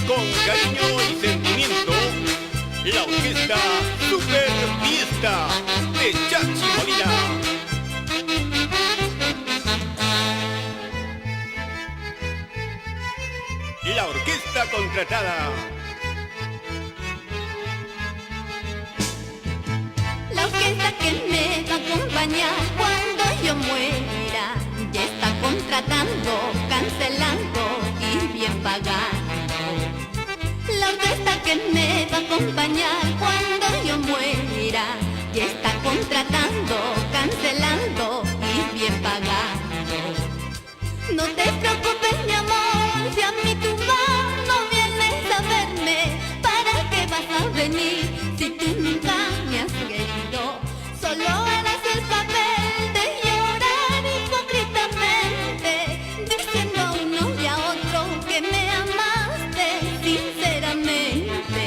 Con cariño y sentimiento, la orquesta Super Fiesta de Chachi Molina. La orquesta contratada. La orquesta que me va a acompañar cuando yo muera ya está contratando, cancelando y bien pagando. La orquesta que me va a acompañar cuando yo muera ya está contratando, cancelando y bien pagando. No te preocupes, mi amor, si a mi tumba no vienes a verme, ¿para qué vas a venir si tú nunca me has querido? Solo harás el papel de llorar hipócritamente, diciendo a uno y a otro que me amaste sinceramente.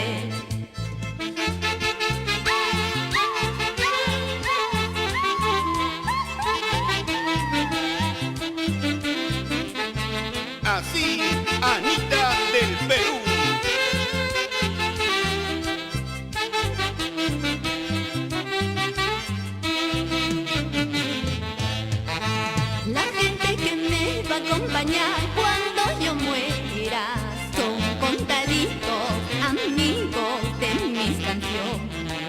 Así, Anita del Perú. La gente que me va a acompañar cuando yo muera son contaditos amigos de mis canciones.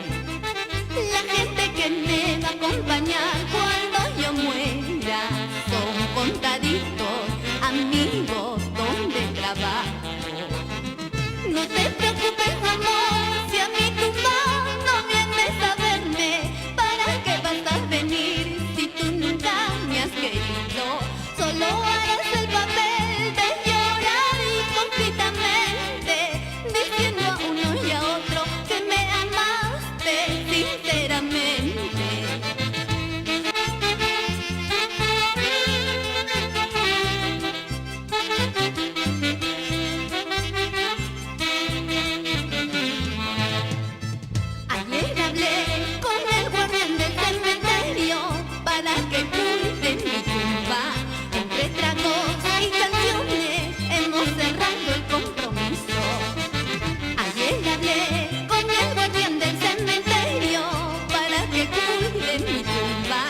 La gente que me va a acompañar cuando yo muera son contaditos amigos donde trabajo. No te preocupes, amor, si a mi tumba no vienes a verme, ¿para qué vas a venir si tú nunca me has querido? Solo harás el papel de llorar hipócritamente, diciendo a uno y a otro que me amaste sinceramente. Ayer hablé con el guardián del cementerio para que cuide mi tumba. Entre tragos y canciones hemos cerrado el compromiso. Ayer hablé con el guardián del cementerio para que cuide mi tumba.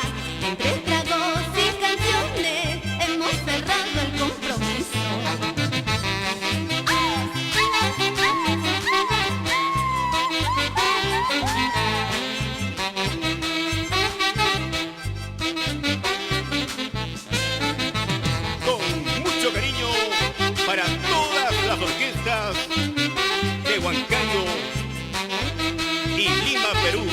Entre tragos y canciones hemos cerrado el compromiso. Con mucho cariño para todas las orquestas de Huancayo y Lima, Perú.